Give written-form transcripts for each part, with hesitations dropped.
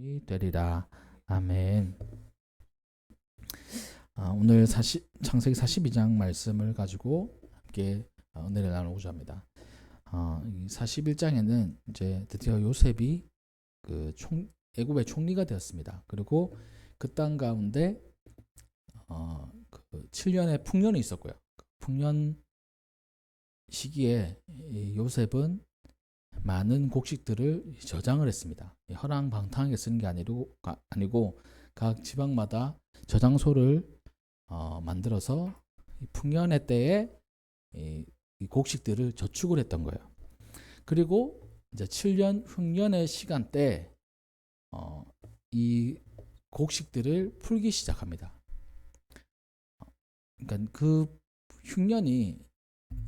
이 되리라. 아멘. 오늘 창세기 42장 말씀을 가지고 함께 은혜를 나누고자 합니다. 이 41장에는 이제 드디어 요셉이 애굽의 총리가 되었습니다. 그리고 그 땅 가운데 7년의 풍년이 있었고요. 그 풍년 시기에 요셉은 많은 곡식들을 저장을 했습니다. 허랑방탕하게 쓰는 게 아니고 각 지방마다 저장소를 만들어서 풍년의 때에 이 곡식들을 저축을 했던 거예요. 그리고 이제 7년 흉년의 시간대 이 곡식들을 풀기 시작합니다. 그러니까 그 흉년이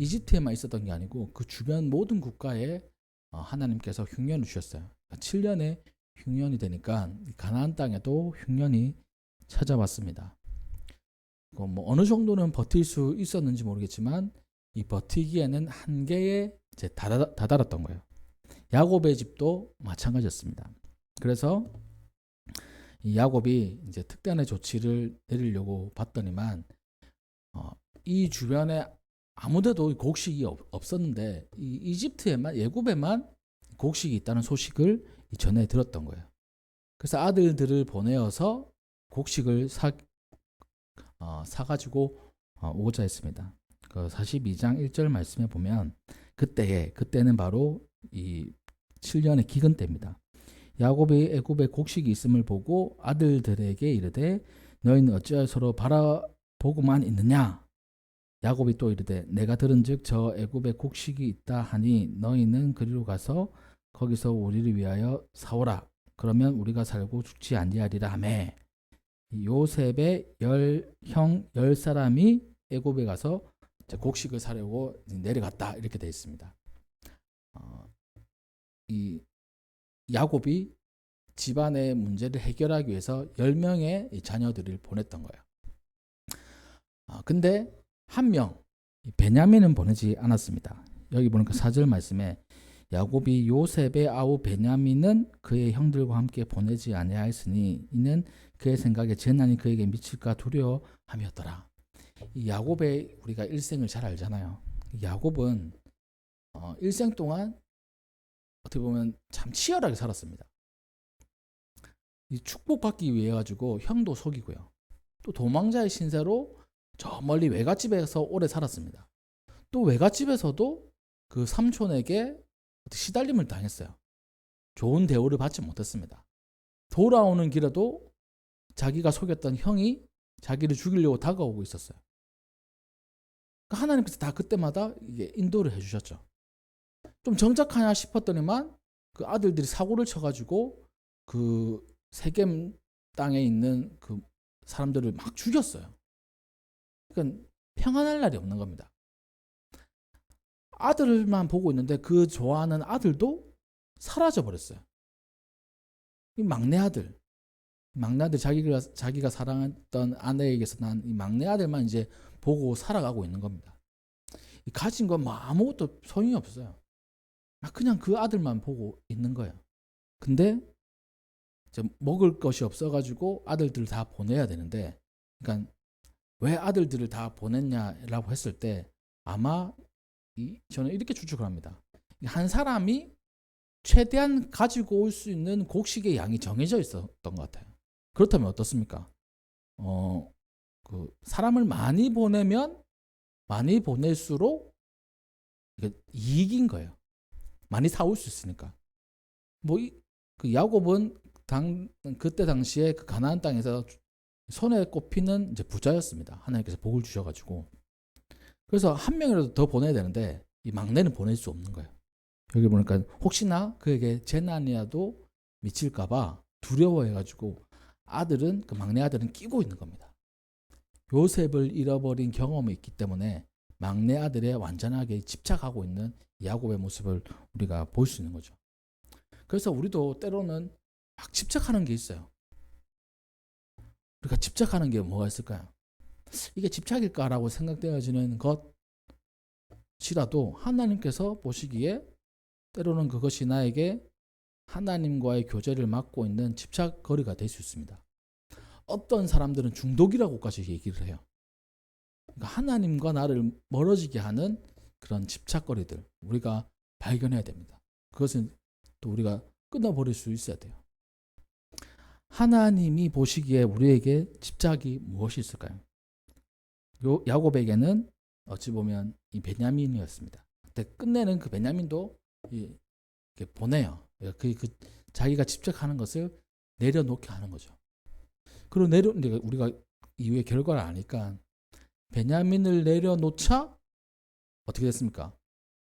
이집트에만 있었던 게 아니고 그 주변 모든 국가에 하나님께서 흉년을 주셨어요. 7년에 흉년이 되니까 가나안 땅에도 흉년이 찾아왔습니다. 뭐 어느 정도는 버틸 수 있었는지 모르겠지만 이 버티기에는 한계에 이제 다다랐던 거예요. 야곱의 집도 마찬가지였습니다. 그래서 이 야곱이 이제 특단의 조치를 내리려고 봤더니만 이 주변에 아무데도 곡식이 없었는데 이 이집트에만 예굽에만 곡식이 있다는 소식을 전해 들었던 거예요. 그래서 아들들을 보내어서 곡식을 사가지고 오고자 했습니다. 그 42장 1절 말씀에 보면 그때는 바로 이 7년의 기근 때입니다. 야곱이 애굽에 곡식이 있음을 보고 아들들에게 이르되 너희는 어찌하여 서로 바라보고만 있느냐. 야곱이 또 이르되 내가 들은즉 저 애굽에 곡식이 있다 하니 너희는 그리로 가서 거기서 우리를 위하여 사오라. 그러면 우리가 살고 죽지 아니하리라 하매 요셉의 형 10사람이 애굽에 가서 곡식을 사려고 내려갔다 이렇게 되어 있습니다. 이 야곱이 집안의 문제를 해결하기 위해서 10명의 자녀들을 보냈던 거예요. 근데 한 명, 베냐민은 보내지 않았습니다. 여기 보니까 4절 말씀에 야곱이 요셉의 아우 베냐민은 그의 형들과 함께 보내지 아니하였으니 이는 그의 생각에 재난이 그에게 미칠까 두려워함이었더라. 이 야곱의 우리가 일생을 잘 알잖아요. 야곱은 일생 동안 어떻게 보면 참 치열하게 살았습니다. 이 축복받기 위해 가지고 형도 속이고요. 또 도망자의 신세로 저 멀리 외갓집에서 오래 살았습니다. 또 외갓집에서도 그 삼촌에게 시달림을 당했어요. 좋은 대우를 받지 못했습니다. 돌아오는 길에도 자기가 속였던 형이 자기를 죽이려고 다가오고 있었어요. 그러니까 하나님께서 다 그때마다 이게 인도를 해주셨죠. 좀 정착하냐 싶었더니만 그 아들들이 사고를 쳐가지고 그 세겜 땅에 있는 그 사람들을 막 죽였어요. 그러니까 평안할 날이 없는 겁니다. 아들만 보고 있는데 그 좋아하는 아들도 사라져 버렸어요. 이 막내 아들 자기가 사랑했던 아내에게서 난 이 막내 아들만 이제 보고 살아가고 있는 겁니다. 가진 건 뭐 아무것도 소용이 없어요. 그냥 그 아들만 보고 있는 거예요. 근데 이제 먹을 것이 없어가지고 아들들을 다 보내야 되는데, 그러니까 왜 아들들을 다 보냈냐라고 했을 때 아마 저는 이렇게 추측을 합니다. 한 사람이 최대한 가지고 올 수 있는 곡식의 양이 정해져 있었던 것 같아요. 그렇다면 어떻습니까? 사람을 많이 보내면 많이 보낼수록 이익인 거예요. 많이 사올 수 있으니까. 그 야곱은 그때 당시에 그 가나안 땅에서 손에 꼽히는 이제 부자였습니다. 하나님께서 복을 주셔가지고. 그래서 한 명이라도 더 보내야 되는데 이 막내는 보낼 수 없는 거예요. 여기 보니까 혹시나 그에게 재난이라도 미칠까봐 두려워해가지고 그 막내 아들은 끼고 있는 겁니다. 요셉을 잃어버린 경험이 있기 때문에 막내 아들에 완전하게 집착하고 있는 야곱의 모습을 우리가 볼 수 있는 거죠. 그래서 우리도 때로는 막 집착하는 게 있어요. 우리가 집착하는 게 뭐가 있을까요? 이게 집착일까라고 생각되어지는 것이라도 하나님께서 보시기에 때로는 그것이 나에게 하나님과의 교제를 막고 있는 집착거리가 될 수 있습니다. 어떤 사람들은 중독이라고까지 얘기를 해요. 그러니까 하나님과 나를 멀어지게 하는 그런 집착거리들 우리가 발견해야 됩니다. 그것은 또 우리가 끊어버릴 수 있어야 돼요. 하나님이 보시기에 우리에게 집착이 무엇이 있을까요? 야곱에게는 어찌 보면 이 베냐민이었습니다. 근데 끝내는 그 베냐민도 이렇게 보내요. 그 자기가 집착하는 것을 내려놓게 하는 거죠. 그리고 우리가 이후에 결과를 아니까 베냐민을 내려놓자 어떻게 됐습니까?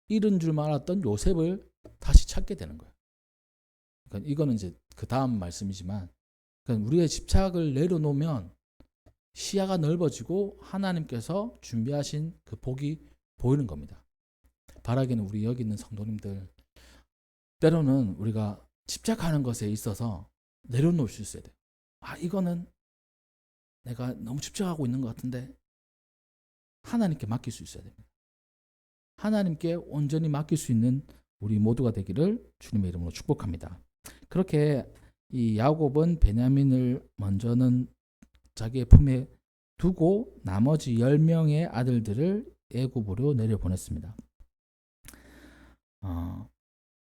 잃은 줄 알았던 요셉을 다시 찾게 되는 거예요. 그러니까 이거는 이제 그 다음 말씀이지만, 그러니까 우리의 집착을 내려놓으면 시야가 넓어지고 하나님께서 준비하신 그 복이 보이는 겁니다. 바라기는 우리 여기 있는 성도님들, 때로는 우리가 집착하는 것에 있어서 내려놓을 수 있어야 돼요. 이거는 내가 너무 집착하고 있는 것 같은데 하나님께 맡길 수 있어야 됩니다. 하나님께 온전히 맡길 수 있는 우리 모두가 되기를 주님의 이름으로 축복합니다. 그렇게 이 야곱은 베냐민을 먼저는 자기의 품에 두고 나머지 10명의 아들들을 애굽으로 내려보냈습니다.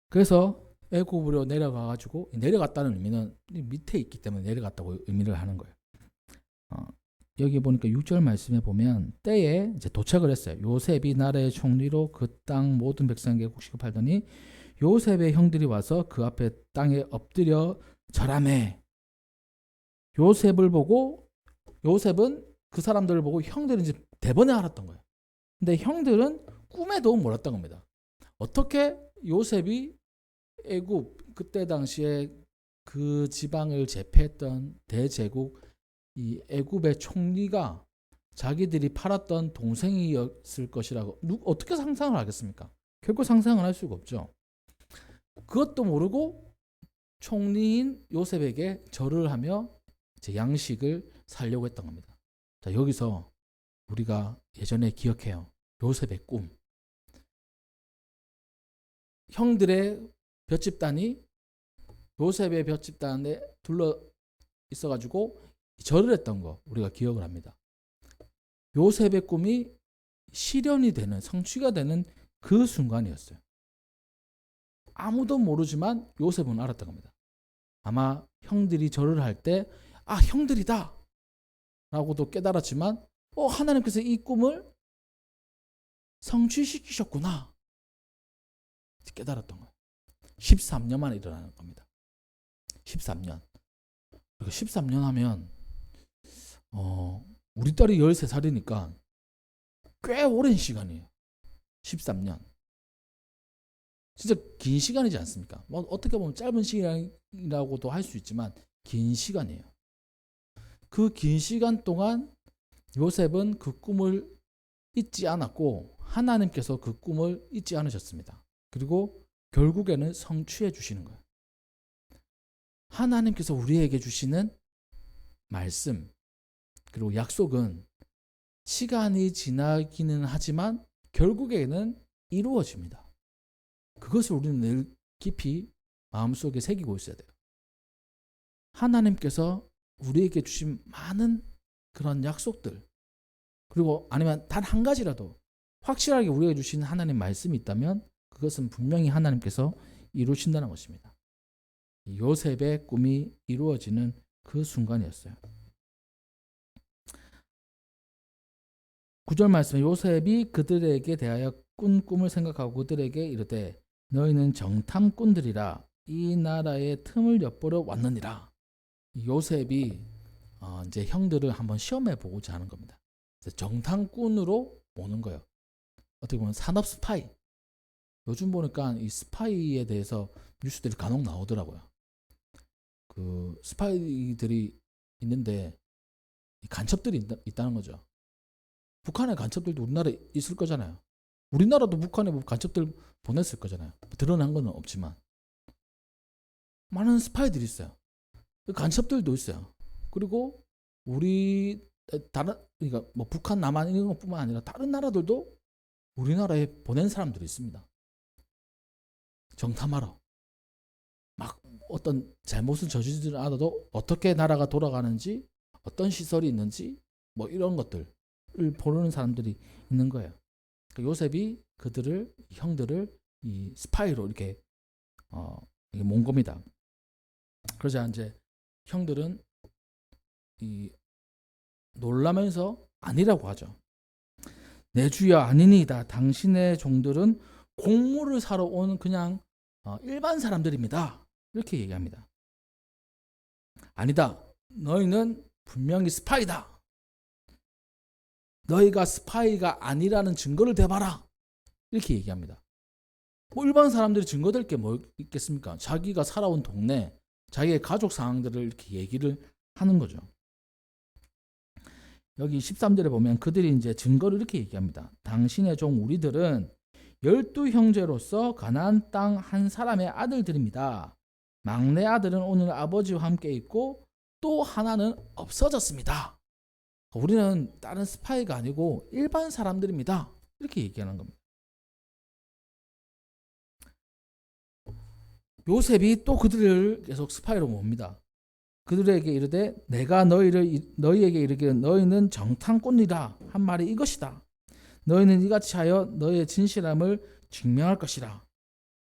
그래서 애굽으로 내려가가지고, 내려갔다는 의미는 밑에 있기 때문에 내려갔다고 의미를 하는 거예요. 여기 보니까 6절 말씀에 보면 때에 이제 도착을 했어요. 요셉이 나라의 총리로 그 땅 모든 백성에게 곡식을 팔더니 요셉의 형들이 와서 그 앞에 땅에 엎드려 절하매. 요셉은 그 사람들을 보고 형들은 이제 대번에 알았던 거예요. 근데 형들은 꿈에도 몰랐던 겁니다. 어떻게 요셉이 애굽, 그때 당시에 그 지방을 제패했던 대제국 이 애굽의 총리가 자기들이 팔았던 동생이었을 것이라고 어떻게 상상을 하겠습니까? 결코 상상을 할 수가 없죠. 그것도 모르고 총리인 요셉에게 절을 하며 양식을 살려고 했던 겁니다. 자, 여기서 우리가 예전에 기억해요. 요셉의 꿈. 형들의 볏집단이 요셉의 볏집단에 둘러 있어가지고 절을 했던 거 우리가 기억을 합니다. 요셉의 꿈이 실현이 되는, 성취가 되는 그 순간이었어요. 아무도 모르지만 요셉은 알았던 겁니다. 아마 형들이 절을 할 때 형들이다 라고도 깨달았지만 하나님께서 이 꿈을 성취시키셨구나 깨달았던 거예요. 13년 만에 일어나는 겁니다. 13년. 그리고 13년 하면 우리 딸이 13살이니까 꽤 오랜 시간이에요. 13년. 진짜 긴 시간이지 않습니까? 어떻게 보면 짧은 시간이라고도 할 수 있지만 긴 시간이에요. 그 긴 시간 동안 요셉은 그 꿈을 잊지 않았고 하나님께서 그 꿈을 잊지 않으셨습니다. 그리고 결국에는 성취해 주시는 거예요. 하나님께서 우리에게 주시는 말씀 그리고 약속은 시간이 지나기는 하지만 결국에는 이루어집니다. 그것을 우리는 늘 깊이 마음속에 새기고 있어야 돼요. 하나님께서 우리에게 주신 많은 그런 약속들 그리고 아니면 단 한 가지라도 확실하게 우리에게 주신 하나님 말씀이 있다면 그것은 분명히 하나님께서 이루신다는 것입니다. 요셉의 꿈이 이루어지는 그 순간이었어요. 9절 말씀 요셉이 그들에게 대하여 꾼 꿈을 생각하고 그들에게 이르되 너희는 정탐꾼들이라 이 나라의 틈을 엿보러 왔느니라. 요셉이 이제 형들을 한번 시험해 보고자 하는 겁니다. 정탐꾼으로 오는 거예요. 어떻게 보면 산업 스파이. 요즘 보니까 이 스파이에 대해서 뉴스들이 간혹 나오더라고요. 그 스파이들이 있는데 간첩들이 있다는 거죠. 북한의 간첩들도 우리나라에 있을 거잖아요. 우리나라도 북한에 간첩들 보냈을 거잖아요. 드러난 건 없지만 많은 스파이들이 있어요. 간첩들도 있어요. 그리고 우리 그러니까 뭐 북한, 남한 이런 것뿐만 아니라 다른 나라들도 우리나라에 보낸 사람들이 있습니다. 정탐하러. 막 어떤 잘못을 저지르지 않아도 어떻게 나라가 돌아가는지, 어떤 시설이 있는지 뭐 이런 것들을 보는 사람들이 있는 거예요. 그러니까 요셉이 그들을 형들을 이 스파이로 이렇게 이게 몬 겁니다. 그러자 이제 형들은 이 놀라면서 아니라고 하죠. 내 주여 아니니이다. 당신의 종들은 곡물을 사러 온 그냥 일반 사람들입니다. 이렇게 얘기합니다. 아니다. 너희는 분명히 스파이다. 너희가 스파이가 아니라는 증거를 대봐라. 이렇게 얘기합니다. 뭐 일반 사람들이 증거될 게 뭐 있겠습니까? 자기가 살아온 동네, 자기의 가족 상황들을 이렇게 얘기를 하는 거죠. 여기 13절에 보면 그들이 이제 증거를 이렇게 얘기합니다. 당신의 종 우리들은 12형제로서 가나안 땅 한 사람의 아들들입니다. 막내 아들은 오늘 아버지와 함께 있고 또 하나는 없어졌습니다. 우리는 다른 스파이가 아니고 일반 사람들입니다. 이렇게 얘기하는 겁니다. 요셉이 또 그들을 계속 스파이로 봅니다. 그들에게 이르되 내가 너희에게 이르기를 너희는 정탐꾼이라 한 말이 이것이다. 너희는 이같이 하여 너희의 진실함을 증명할 것이라.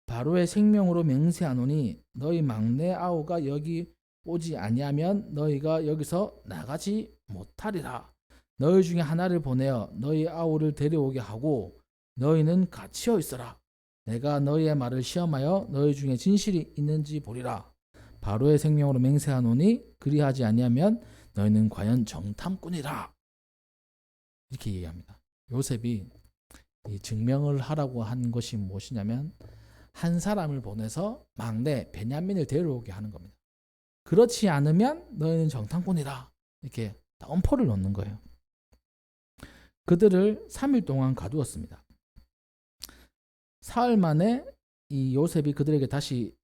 바로의 생명으로 맹세하노니 너희 막내 아우가 여기 오지 아니하면 너희가 여기서 나가지 못하리라. 너희 중에 하나를 보내어 너희 아우를 데려오게 하고 너희는 갇혀 있어라. 내가 너희의 말을 시험하여 너희 중에 진실이 있는지 보리라. 바로의 생명으로 맹세하노니 그리하지 아니하면 너희는 과연 정탐꾼이라. 이렇게 얘기합니다. 요셉이 이 증명을 하라고 한 것이 무엇이냐면 한 사람을 보내서 막내 베냐민을 데려오게 하는 겁니다. 그렇지 않으면 너희는 정탐꾼이라. 이렇게 엄포를 놓는 거예요. 그들을 3일 동안 가두었습니다. 사흘 만에 이 요셉이 그들에게 다시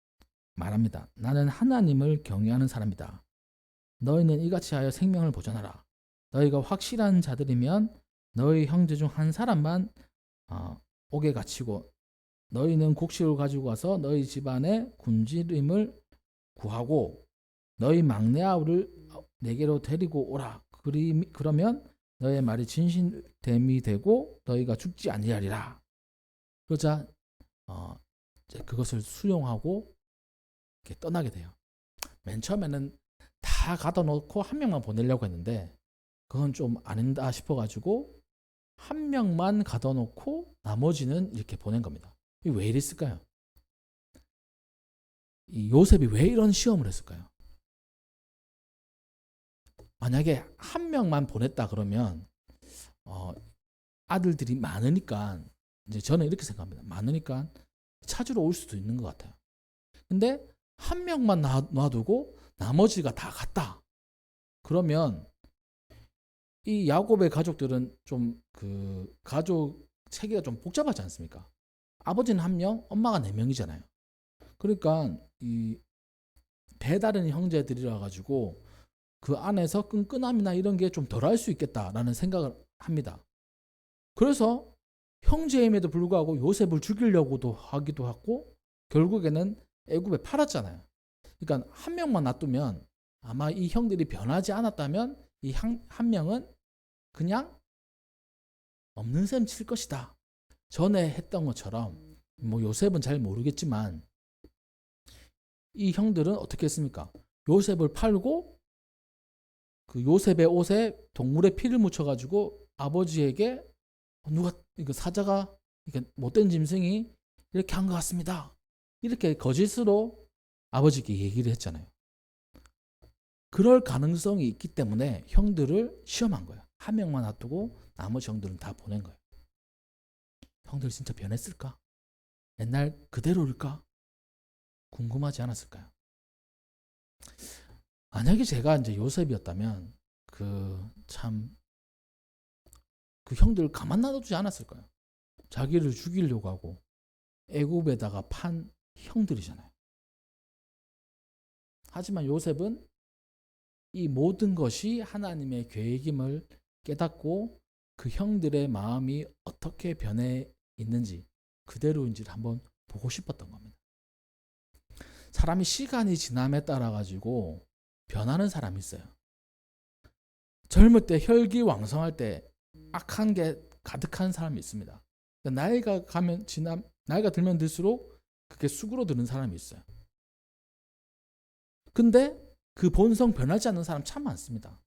말합니다. 나는 하나님을 경외하는 사람이다. 너희는 이같이 하여 생명을 보존하라. 너희가 확실한 자들이면 너희 형제 중 한 사람만 옥에 갇히고 너희는 곡식을 가지고 가서 너희 집안에 굶주림을 구하고 너희 막내 아우를 내게로 데리고 오라. 그러면 너의 말이 진실됨이 되고 너희가 죽지 아니하리라. 그러자 그것을 수용하고 이렇게 떠나게 돼요. 맨 처음에는 다 가다 놓고 한 명만 보내려고 했는데 그건 좀 아닌다 싶어가지고 한 명만 가다 놓고 나머지는 이렇게 보낸 겁니다. 이게 왜 이랬을까요? 이 요셉이 왜 이런 시험을 했을까요? 만약에 한 명만 보냈다 그러면 아들들이 많으니까 이제 저는 이렇게 생각합니다. 많으니까 찾으러 올 수도 있는 것 같아요. 근데 한 명만 놔두고 나머지가 다 갔다. 그러면 이 야곱의 가족들은 좀 그 가족 체계가 좀 복잡하지 않습니까? 아버지는 한 명, 엄마가 4명이잖아요. 그러니까 이 배다른 형제들이라 가지고 그 안에서 끈끈함이나 이런 게 좀 덜할 수 있겠다라는 생각을 합니다. 그래서 형제임에도 불구하고 요셉을 죽이려고도 하기도 하고 결국에는 애굽에 팔았잖아요. 그러니까 한 명만 놔두면 아마 이 형들이 변하지 않았다면 이 한 명은 그냥 없는 셈 칠 것이다. 전에 했던 것처럼 뭐 요셉은 잘 모르겠지만 이 형들은 어떻게 했습니까? 요셉을 팔고 그 요셉의 옷에 동물의 피를 묻혀가지고 아버지에게 누가 이거 사자가 이게 못된 짐승이 이렇게 한 것 같습니다. 이렇게 거짓으로 아버지께 얘기를 했잖아요. 그럴 가능성이 있기 때문에 형들을 시험한 거예요. 한 명만 놔두고 나머지 형들은 다 보낸 거예요. 형들 진짜 변했을까? 옛날 그대로일까? 궁금하지 않았을까요? 만약에 제가 이제 요셉이었다면 그 형들 가만 놔두지 않았을 거예요. 자기를 죽이려고 하고 애굽에다가 판 형들이잖아요. 하지만 요셉은 이 모든 것이 하나님의 계획임을 깨닫고 그 형들의 마음이 어떻게 변해 있는지 그대로인지를 한번 보고 싶었던 겁니다. 사람이 시간이 지남에 따라 가지고 변하는 사람이 있어요. 젊을 때 혈기왕성할 때 악한 게 가득한 사람이 있습니다. 나이가 들면 들수록 그게 수그러드는 사람이 있어요. 근데 그 본성 변하지 않는 사람 참 많습니다.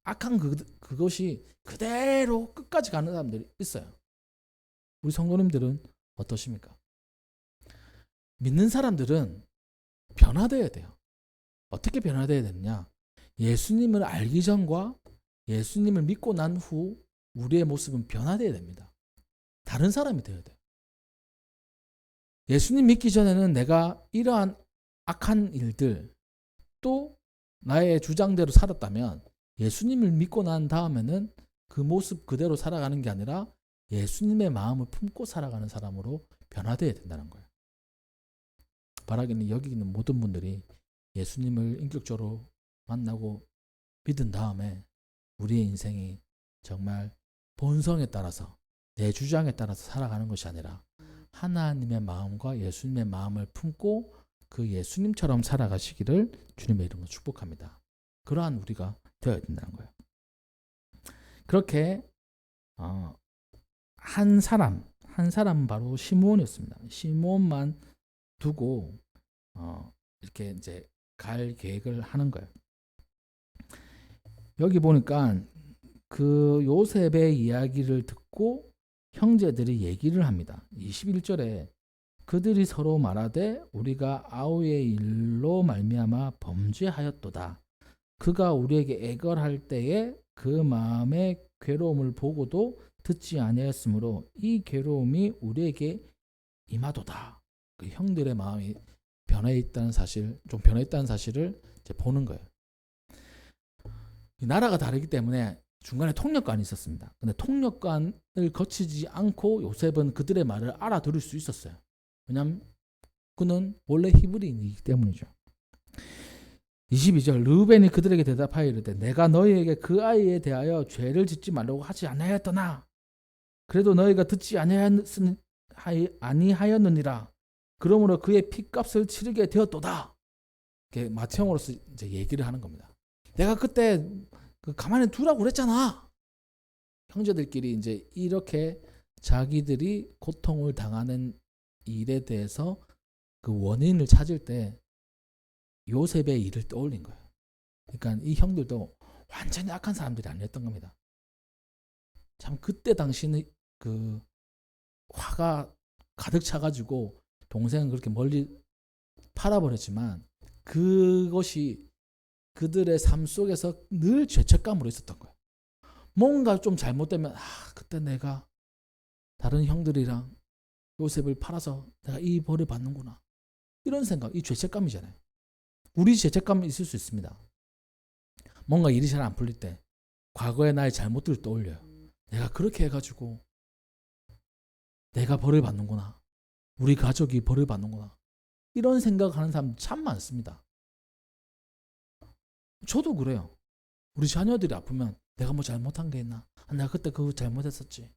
악한 그것이 그대로 끝까지 가는 사람들이 있어요. 우리 성도님들은 어떠십니까? 믿는 사람들은 변화되어야 돼요. 어떻게 변화되어야 되느냐? 예수님을 알기 전과 예수님을 믿고 난 후 우리의 모습은 변화되어야 됩니다. 다른 사람이 되어야 돼요. 예수님 믿기 전에는 내가 이러한 악한 일들 또 나의 주장대로 살았다면 예수님을 믿고 난 다음에는 그 모습 그대로 살아가는 게 아니라 예수님의 마음을 품고 살아가는 사람으로 변화되어야 된다는 거예요. 바라기는 여기 있는 모든 분들이 예수님을 인격적으로 만나고 믿은 다음에 우리의 인생이 정말 본성에 따라서 내 주장에 따라서 살아가는 것이 아니라 하나님의 마음과 예수님의 마음을 품고 그 예수님처럼 살아가시기를 주님의 이름으로 축복합니다. 그러한 우리가 되어야 된다는 거예요. 그렇게 한 사람은 바로 시므온이었습니다. 시므온만 두고 이렇게 이제 갈 계획을 하는 거예요. 여기 보니까 그 요셉의 이야기를 듣고 형제들이 얘기를 합니다. 21절에 그들이 서로 말하되 우리가 아우의 일로 말미암아 범죄하였도다. 그가 우리에게 애걸할 때에 그 마음의 괴로움을 보고도 듣지 아니하였으므로 이 괴로움이 우리에게 임하도다. 그 형들의 마음이 변해있다는 사실을 이제 보는 거예요. 나라가 다르기 때문에 중간에 통역관이 있었습니다. 근데 통역관을 거치지 않고 요셉은 그들의 말을 알아들을 수 있었어요. 왜냐하면 그는 원래 히브리인이기 때문이죠. 22절 르우벤이 그들에게 대답하여 이르되 내가 너희에게 그 아이에 대하여 죄를 짓지 말라고 하지 아니하였더나 그래도 너희가 듣지 아니하였느니라. 그러므로 그의 핏값을 치르게 되었도다. 이렇게 맏형으로서 이제 얘기를 하는 겁니다. 내가 그때 가만히 두라고 그랬잖아. 형제들끼리 이제 이렇게 자기들이 고통을 당하는 일에 대해서 그 원인을 찾을 때 요셉의 일을 떠올린 거예요. 그러니까 이 형들도 완전히 악한 사람들이 아니었던 겁니다. 참 그때 당시는 그 화가 가득 차가지고 동생은 그렇게 멀리 팔아버렸지만 그것이 그들의 삶 속에서 늘 죄책감으로 있었던 거예요. 뭔가 좀 잘못되면 그때 내가 다른 형들이랑 요셉을 팔아서 내가 이 벌을 받는구나. 이런 생각, 이 죄책감이잖아요. 우리 죄책감이 있을 수 있습니다. 뭔가 일이 잘 안 풀릴 때 과거의 나의 잘못들을 떠올려요. 내가 그렇게 해가지고 내가 벌을 받는구나. 우리 가족이 벌을 받는구나. 이런 생각하는 사람 참 많습니다. 저도 그래요. 우리 자녀들이 아프면 내가 뭐 잘못한 게 있나? 내가 그때 그거 잘못했었지.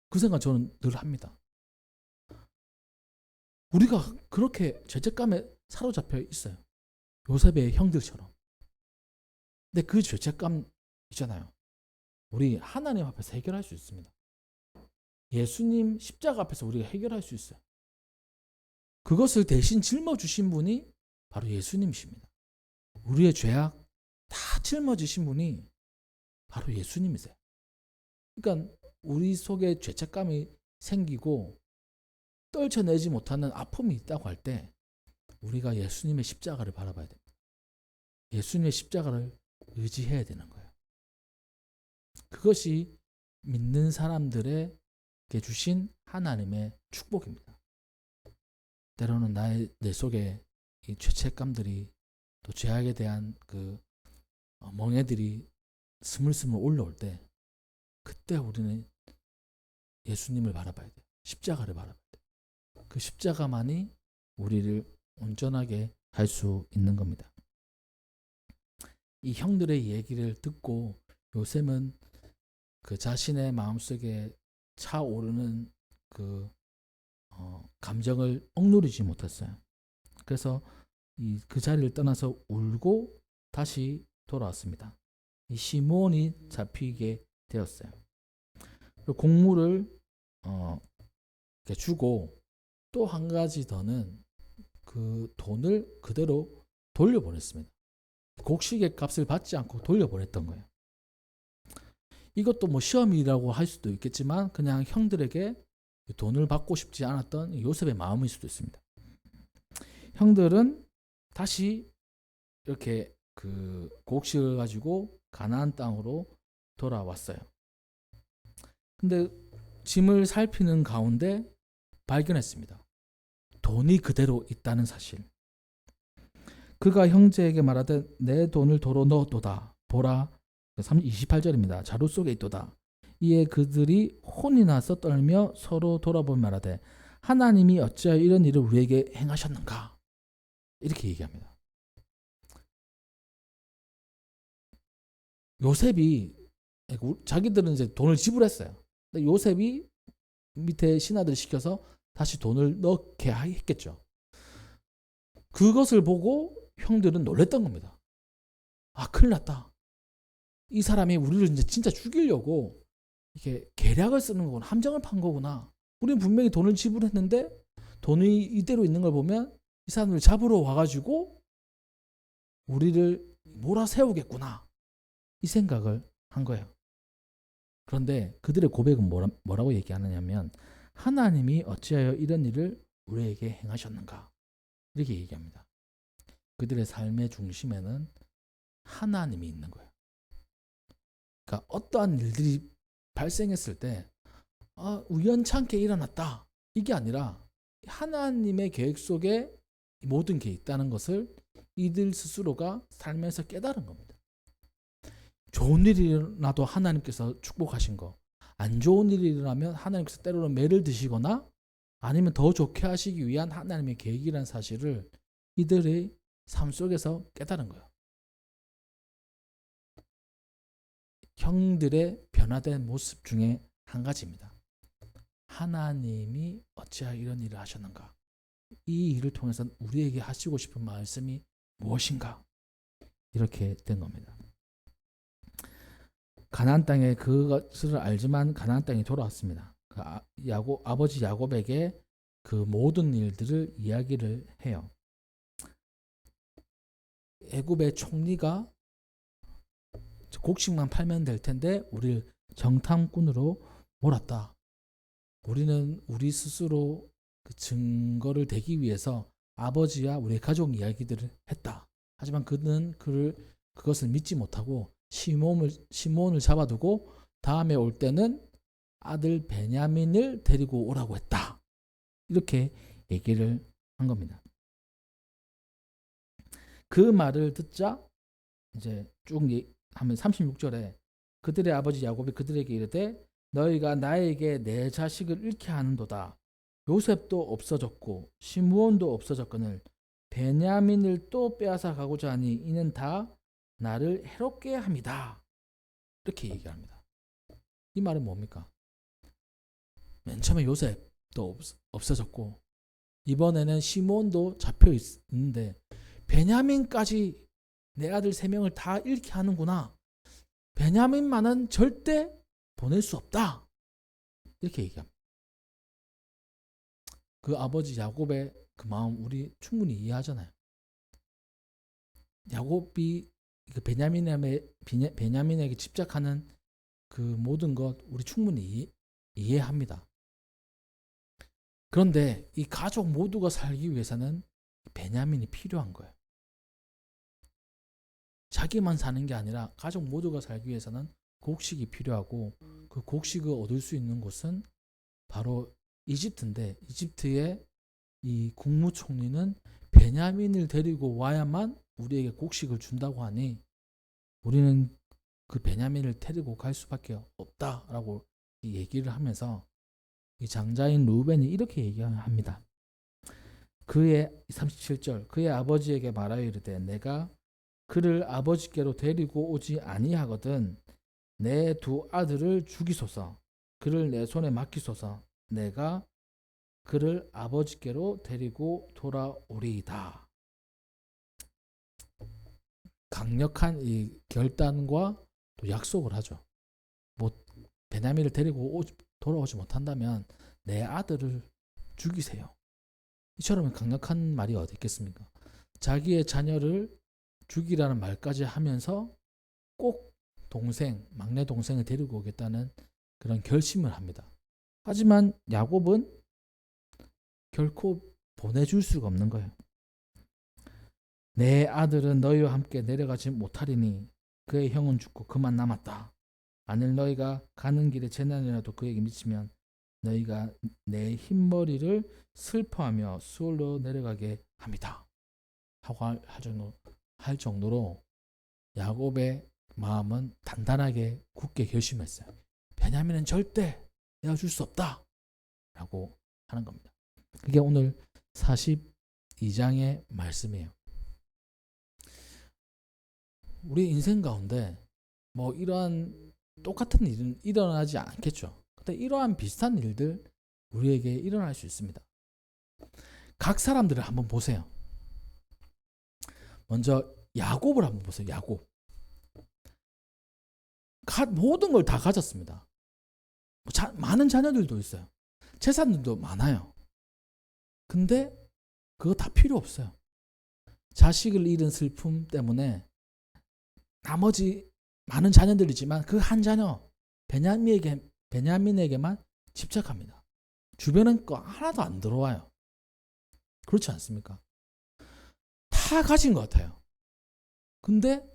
그 생각 저는 늘 합니다. 우리가 그렇게 죄책감에 사로잡혀 있어요. 요셉의 형들처럼. 근데 그 죄책감 있잖아요. 우리 하나님 앞에서 해결할 수 있습니다. 예수님 십자가 앞에서 우리가 해결할 수 있어요. 그것을 대신 짊어주신 분이 바로 예수님이십니다. 우리의 죄악 다 짊어지신 분이 바로 예수님이세요. 그러니까 우리 속에 죄책감이 생기고 떨쳐내지 못하는 아픔이 있다고 할 때 우리가 예수님의 십자가를 바라봐야 됩니다. 예수님의 십자가를 의지해야 되는 거예요. 그것이 믿는 사람들에게 주신 하나님의 축복입니다. 때로는 내 속에 이 죄책감들이 또 죄악에 대한 그 멍에들이 스물스물 올라올 때 그때 우리는 예수님을 바라봐야 돼요. 십자가를 바라봐야 돼요. 그 십자가만이 우리를 온전하게 할 수 있는 겁니다. 이 형들의 얘기를 듣고 요셉은 그 자신의 마음속에 차오르는 그 감정을 억누르지 못했어요. 그래서 그 자리를 떠나서 울고 다시 돌아왔습니다. 이 시몬이 잡히게 되었어요. 그리고 곡물을 주고 또 한 가지 더는 그 돈을 그대로 돌려보냈습니다. 곡식의 값을 받지 않고 돌려보냈던 거예요. 이것도 뭐 시험이라고 할 수도 있겠지만 그냥 형들에게 돈을 받고 싶지 않았던 요셉의 마음일 수도 있습니다. 형들은 다시 이렇게 그 곡식을 가지고 가나안 땅으로 돌아왔어요. 근데 짐을 살피는 가운데 발견했습니다. 돈이 그대로 있다는 사실. 그가 형제에게 말하되 내 돈을 도로 넣었도다. 보라 28절입니다. 자루 속에 있도다. 이에 그들이 혼이 나서 떨며 서로 돌아보며 말하되 하나님이 어찌하여 이런 일을 우리에게 행하셨는가? 이렇게 얘기합니다. 요셉이 자기들은 이제 돈을 지불했어요. 근데 요셉이 밑에 신하들 시켜서 다시 돈을 넣게 했겠죠. 그것을 보고 형들은 놀랬던 겁니다. 아, 큰일 났다. 이 사람이 우리를 이제 진짜 죽이려고 이렇게 계략을 쓰는 거구나. 함정을 판 거구나. 우리는 분명히 돈을 지불했는데 돈이 이대로 있는 걸 보면 이 사람을 잡으러 와가지고 우리를 몰아세우겠구나. 이 생각을 한 거예요. 그런데 그들의 고백은 뭐라고 얘기하느냐면 하나님이 어찌하여 이런 일을 우리에게 행하셨는가 이렇게 얘기합니다. 그들의 삶의 중심에는 하나님이 있는 거예요. 그러니까 어떠한 일들이 발생했을 때 우연찮게 일어났다 이게 아니라 하나님의 계획 속에 모든 게 있다는 것을 이들 스스로가 살면서 깨달은 겁니다. 좋은 일이 일어나도 하나님께서 축복하신 거, 안 좋은 일이 일어나면 하나님께서 때로는 매를 드시거나 아니면 더 좋게 하시기 위한 하나님의 계획이라는 사실을 이들의 삶 속에서 깨달은 거예요. 형들의 변화된 모습 중에 한 가지입니다. 하나님이 어찌하여 이런 일을 하셨는가? 이 일을 통해서 우리에게 하시고 싶은 말씀이 무엇인가? 이렇게 된 겁니다. 가나안 땅에 그것을 알지만 가나안 땅에 돌아왔습니다. 아버지 야곱에게 그 모든 일들을 이야기를 해요. 애굽의 총리가 곡식만 팔면 될 텐데 우리를 정탐꾼으로 몰았다. 우리는 우리 스스로 그 증거를 대기 위해서 아버지와 우리 가족 이야기들을 했다. 하지만 그는 그것을 믿지 못하고 시몬을 잡아두고 다음에 올 때는 아들 베냐민을 데리고 오라고 했다. 이렇게 얘기를 한 겁니다. 그 말을 듣자 이제 쭉 하면 36절에 그들의 아버지 야곱이 그들에게 이르되 너희가 나에게 내 자식을 잃게 하는도다. 요셉도 없어졌고 시므온도 없어졌거늘 베냐민을 또 빼앗아 가고자 하니 이는 다 나를 해롭게 합니다. 이렇게 얘기합니다. 이 말은 뭡니까? 맨 처음에 요셉도 없어졌고 이번에는 시므온도 잡혀 있는데 베냐민까지 내 아들 3명을 다 잃게 하는구나. 베냐민만은 절대 보낼 수 없다. 이렇게 얘기합니다. 그 아버지 야곱의 그 마음 우리 충분히 이해하잖아요. 야곱이 그 베냐민에게 집착하는 그 모든 것 우리 충분히 이해합니다. 그런데 이 가족 모두가 살기 위해서는 베냐민이 필요한 거예요. 자기만 사는 게 아니라 가족 모두가 살기 위해서는 곡식이 필요하고 그 곡식을 얻을 수 있는 곳은 바로 이집트인데 이집트의 이 국무총리는 베냐민을 데리고 와야만 우리에게 곡식을 준다고 하니 우리는 그 베냐민을 데리고 갈 수밖에 없다라고 얘기를 하면서 이 장자인 루벤이 이렇게 얘기합니다. 그의 37절 그의 아버지에게 말하여 이르되 내가 그를 아버지께로 데리고 오지 아니하거든 내 2 아들을 죽이소서 그를 내 손에 맡기소서 내가 그를 아버지께로 데리고 돌아오리이다. 강력한 이 결단과 또 약속을 하죠. 뭐 베냐민을 데리고 돌아오지 못한다면 내 아들을 죽이세요. 이처럼 강력한 말이 어디 있겠습니까? 자기의 자녀를 죽이라는 말까지 하면서 꼭 막내 동생을 데리고 오겠다는 그런 결심을 합니다. 하지만 야곱은 결코 보내줄 수가 없는 거예요. 내 아들은 너희와 함께 내려가지 못하리니 그의 형은 죽고 그만 남았다. 만일 너희가 가는 길에 재난이라도 그에게 미치면 너희가 내 흰머리를 슬퍼하며 수월로 내려가게 합니다. 하고 할 정도로 야곱의 마음은 단단하게 굳게 결심했어요. 베냐민은 절대 내가 줄 수 없다 라고 하는 겁니다. 그게 오늘 42장의 말씀이에요. 우리 인생 가운데 뭐 이러한 똑같은 일은 일어나지 않겠죠. 근데 이러한 비슷한 일들 우리에게 일어날 수 있습니다. 각 사람들을 한번 보세요. 먼저 야곱을 한번 보세요. 야곱. 모든 걸 다 가졌습니다. 많은 자녀들도 있어요. 재산들도 많아요. 근데 그거 다 필요 없어요. 자식을 잃은 슬픔 때문에 나머지 많은 자녀들이지만 그 한 자녀 베냐민에게만 집착합니다. 주변은 거 하나도 안 들어와요. 그렇지 않습니까? 다 가진 것 같아요. 근데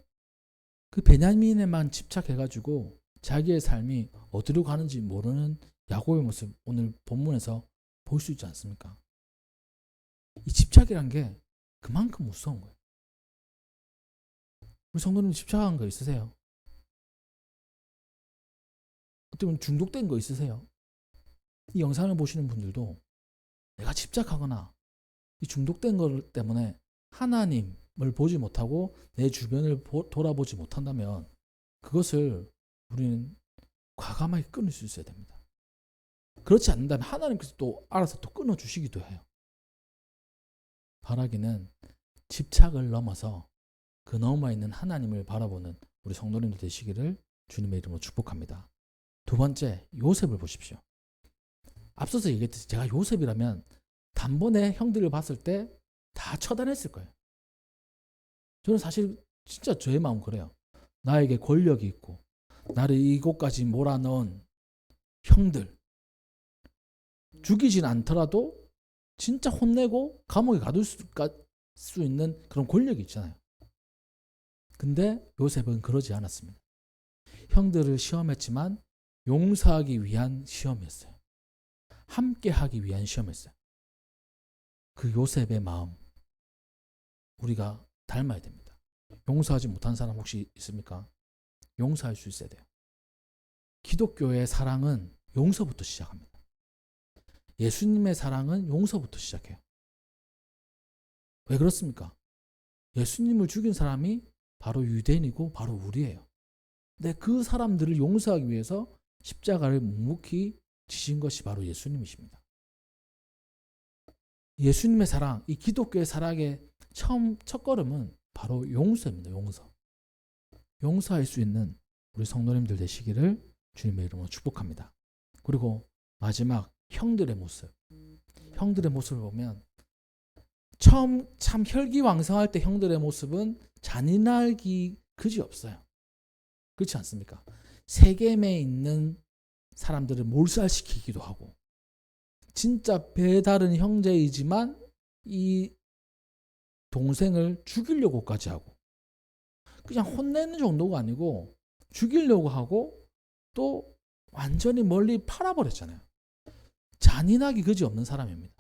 그 베냐민에만 집착해가지고 자기의 삶이 어디로 가는지 모르는 야곱의 모습 오늘 본문에서 볼 수 있지 않습니까? 이 집착이란 게 그만큼 무서운 거예요. 우리 성도님 집착한 거 있으세요? 어떻게 보면 중독된 거 있으세요? 이 영상을 보시는 분들도 내가 집착하거나 이 중독된 것 때문에 하나님을 보지 못하고 내 주변을 돌아보지 못한다면 그것을 우리는 과감하게 끊을 수 있어야 됩니다. 그렇지 않는다면 하나님께서 또 알아서 또 끊어주시기도 해요. 바라기는 집착을 넘어서 그 너머에 있는 하나님을 바라보는 우리 성도님들 되시기를 주님의 이름으로 축복합니다. 두 번째, 요셉을 보십시오. 앞서서 얘기했듯이 제가 요셉이라면 단번에 형들을 봤을 때 다 처단했을 거예요. 저는 사실 진짜 저의 마음 그래요. 나에게 권력이 있고 나를 이곳까지 몰아넣은 형들 죽이진 않더라도 진짜 혼내고 감옥에 가둘 수 있는 그런 권력이 있잖아요. 근데 요셉은 그러지 않았습니다. 형들을 시험했지만 용서하기 위한 시험이었어요. 함께 하기 위한 시험이었어요. 그 요셉의 마음 우리가 닮아야 됩니다. 용서하지 못한 사람 혹시 있습니까? 용서할 수 있어야 돼요. 기독교의 사랑은 용서부터 시작합니다. 예수님의 사랑은 용서부터 시작해요. 왜 그렇습니까? 예수님을 죽인 사람이 바로 유대인이고 바로 우리예요. 근데 그 사람들을 용서하기 위해서 십자가를 묵묵히 지신 것이 바로 예수님이십니다. 예수님의 사랑, 이 기독교의 사랑의 첫걸음은 바로 용서입니다. 용서할 수 있는 우리 성도님들 되시기를 주님의 이름으로 축복합니다. 그리고 마지막 형들의 모습. 형들의 모습을 보면 처음 참 혈기왕성할 때 형들의 모습은 잔인하기 그지없어요. 그렇지 않습니까? 세겜에 있는 사람들을 몰살시키기도 하고 진짜 배다른 형제이지만 이 동생을 죽이려고까지 하고 그냥 혼내는 정도가 아니고 죽이려고 하고 또 완전히 멀리 팔아버렸잖아요. 잔인하기 그지없는 사람입니다.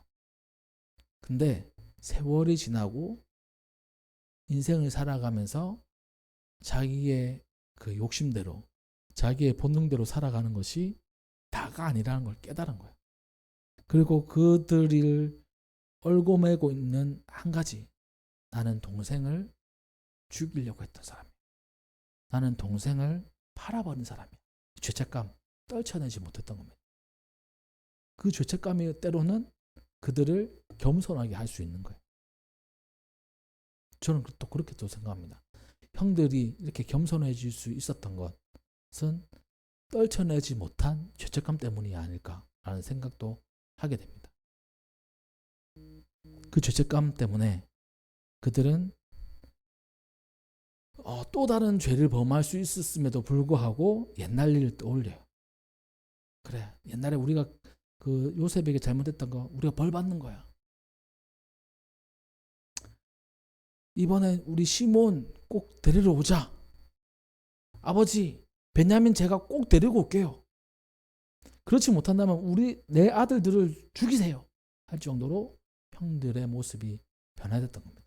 근데 세월이 지나고 인생을 살아가면서 자기의 그 욕심대로 자기의 본능대로 살아가는 것이 다가 아니라는 걸 깨달은 거예요. 그리고 그들을 얽어매고 있는 한 가지, 나는 동생을 죽이려고 했던 사람이에요. 나는 동생을 팔아버린 사람이에요. 죄책감 떨쳐내지 못했던 겁니다. 그 죄책감이 때로는 그들을 겸손하게 할 수 있는 거예요. 저는 또 그렇게 또 생각합니다. 형들이 이렇게 겸손해질 수 있었던 것은 떨쳐내지 못한 죄책감 때문이 아닐까라는 생각도 하게 됩니다. 그 죄책감 때문에 그들은 또 다른 죄를 범할 수 있었음에도 불구하고 옛날 일을 떠올려요. 그래, 옛날에 우리가 그 요셉에게 잘못했던 거 우리가 벌 받는 거야. 이번에 우리 시몬 꼭 데리러 오자. 아버지, 베냐민 제가 꼭 데리고 올게요. 그렇지 못한다면 내 아들들을 죽이세요. 할 정도로 형들의 모습이 변화됐던 겁니다.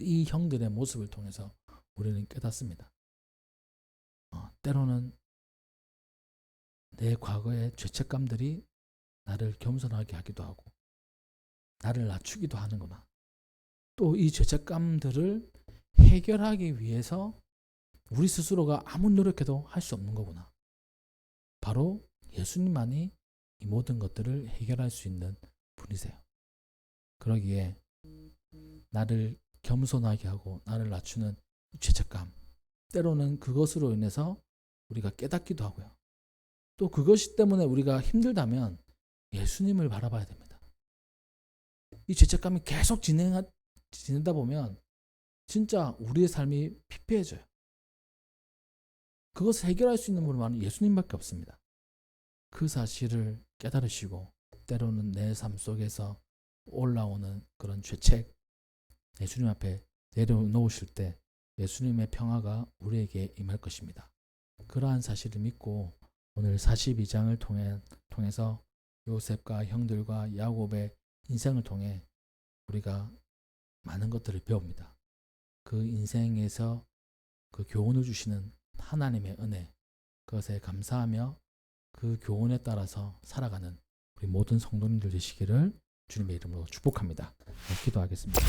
이 형들의 모습을 통해서 우리는 깨닫습니다. 때로는 내 과거의 죄책감들이 나를 겸손하게 하기도 하고 나를 낮추기도 하는구나. 또 이 죄책감들을 해결하기 위해서 우리 스스로가 아무리 노력해도 할 수 없는 거구나. 바로 예수님만이 이 모든 것들을 해결할 수 있는 분이세요. 그러기에 나를 겸손하게 하고 나를 낮추는 죄책감, 때로는 그것으로 인해서 우리가 깨닫기도 하고요. 또 그것이 때문에 우리가 힘들다면 예수님을 바라봐야 됩니다. 이 죄책감이 계속 지내다 보면 진짜 우리의 삶이 피폐해져요. 그것을 해결할 수 있는 분은 예수님밖에 없습니다. 그 사실을 깨달으시고 때로는 내 삶 속에서 올라오는 그런 죄책 예수님 앞에 내려놓으실 때 예수님의 평화가 우리에게 임할 것입니다. 그러한 사실을 믿고 오늘 42장을 통해서 요셉과 형들과 야곱의 인생을 통해 우리가 많은 것들을 배웁니다. 그 인생에서 그 교훈을 주시는 하나님의 은혜, 그것에 감사하며 그 교훈에 따라서 살아가는 우리 모든 성도님들 되시기를 주님의 이름으로 축복합니다. 기도하겠습니다.